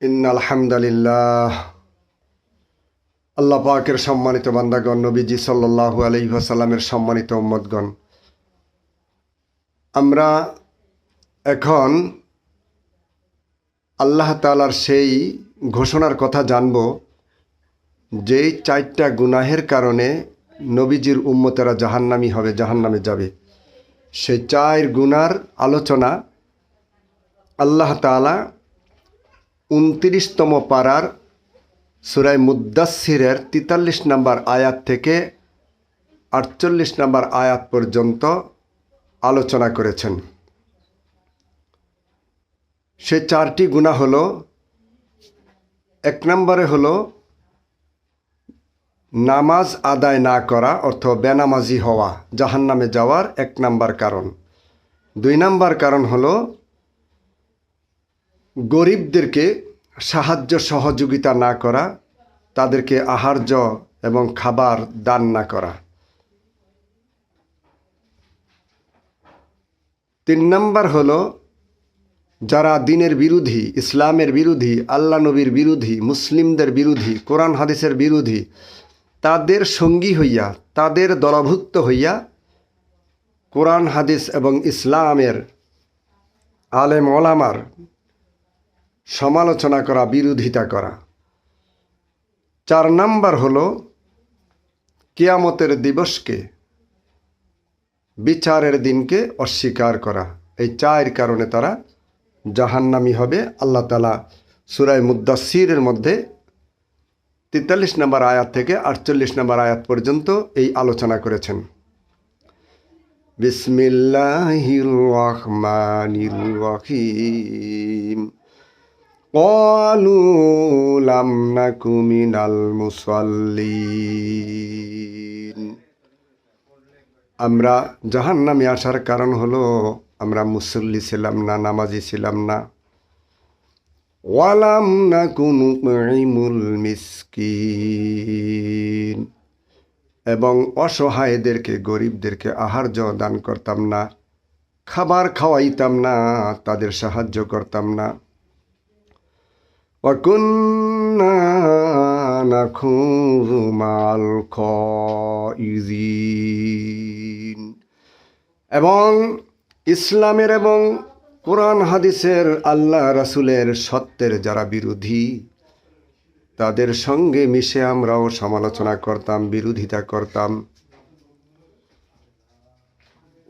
ইন্নাল হামদালিল্লাহ। আল্লাহ পাকের সম্মানিত বান্দাগণ, নবীজি সাল্লাল্লাহু আলাইহি ওয়াসাল্লামের সম্মানিত উম্মতগণ, আমরা এখন আল্লাহ তাআলার সেই ঘোষণার কথা জানব, যেই 4টা গুনাহের কারণে নবীজির উম্মতেরা জাহান্নামী হবে, জাহান্নামে যাবে। সেই 4 গুনার আলোচনা আল্লাহ তাআলা 29তম পারার সূরা মুদ্দাসসিরের 43 নম্বর আয়াত থেকে 48 নম্বর আয়াত পর্যন্ত আলোচনা করেছেন। সে 4টি গুনাহ হলো, 1 নম্বরে হলো নামাজ আদায় না করা, অর্থ বেনামাজি হওয়া, জাহান্নামে যাওয়ার 1 নম্বর কারণ। 2 নম্বর কারণ হলো গরিবদেরকে সাহায্য সহযোগিতা না করা, তাদেরকে আহার্য এবং খাবার দান না করা। 3 নম্বর হলো যারা দ্বীনের বিরোধী, ইসলামের বিরোধী, আল্লাহ নবীর বিরোধী, মুসলিমদের বিরোধী, কোরআন হাদিসের বিরোধী, তাদের সঙ্গী হইয়া, তাদের দলভুক্ত হইয়া কোরআন হাদিস এবং ইসলামের আলেম ওলামার সমালোচনা করা, বিরোধিতা করা। 4 নম্বর হলো কিয়ামতের দিবসকে, বিচারের দিনকে অস্বীকার করা। এই 4 কারণে তারা জাহান্নামী হবে। আল্লাহ তাআলা সূরা মুদ্দাসসিরের মধ্যে 43 নম্বর আয়াত থেকে 48 নম্বর আয়াত পর্যন্ত এই আলোচনা করেছেন। বিসমিল্লাহির রহমানির রহিম। ক্বালু লাম নাকু মিনাল মুসাল্লিন। আমরা জাহান্নামে আসার কারণ হলো আমরা মুসল্লি ছিলাম না, নামাজি ছিলাম না। ওয়ালাম নাকু নুতঈমুল মিসকিন, এবং অসহায়দেরকে, গরিবদেরকে আহার্য দান করতাম না, খাবার খাওয়াইতাম না, তাদের সাহায্য করতাম না। ওয়া কুন্না নাখুযু মাল খাইযিন, এবং ইসলামের এবং কোরআন হাদিসের, আল্লাহ রাসূলের সত্যের যারা বিরোধী, তাদের সঙ্গে মিশে আমরাও সমালোচনা করতাম, বিরোধিতা করতাম।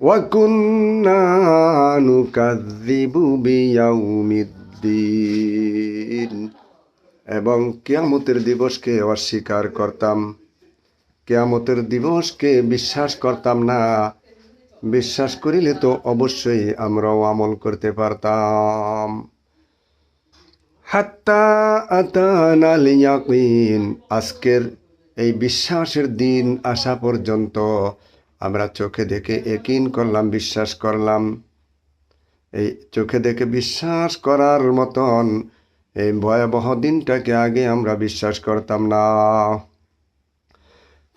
ওয়া কুন্না নুকাযযিবু বিয়াউমিদ্দিন, এবং কিয়ামতের দিবসকে অস্বীকার করতাম, কিয়ামতের দিবসকে বিশ্বাস করতাম না। বিশ্বাস করিলে তো অবশ্যই আমরাও আমল করতে পারতাম। হাত্তা আতানাল ইয়াকিন, আজকের এই বিশ্বাসের দিন আসা পর্যন্ত আমরা চোখে দেখে ইয়াকিন করলাম, বিশ্বাস করলাম। এই চোখে দেখে বিশ্বাস করার মতন এই ভয়াবহ দিনটাকে আগে আমরা বিশ্বাস করতাম না।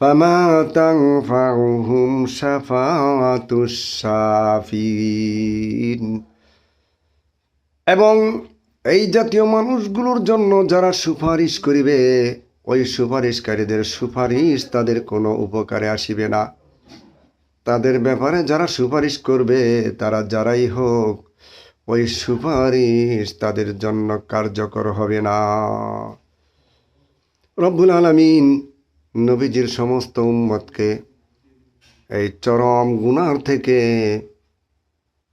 ফামা তানফাউহুম শাফাআতুশ শাফিঈন, এবং এই জাতীয় মানুষগুলোর জন্য যারা সুপারিশ করিবে, ওই সুপারিশকারীদের সুপারিশ তাদের কোনো উপকারে আসিবে না। তাদের ব্যাপারে যারা সুপারিশ করবে, তারা যারাই হোক, ওই সুপারিশ তাদের জন্য কার্যকর হবে না। রব্বুল আলামিন নবীজির সমস্ত উম্মতকে এই চরম গুনাহ থেকে,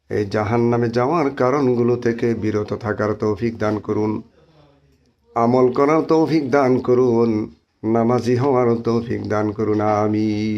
এই জাহান্নামে যাওয়ার কারণগুলো থেকে বিরত থাকার তৌফিক দান করুন, আমল করার তৌফিক দান করুন, নামাজি হওয়ার তৌফিক দান করুন। আমিন।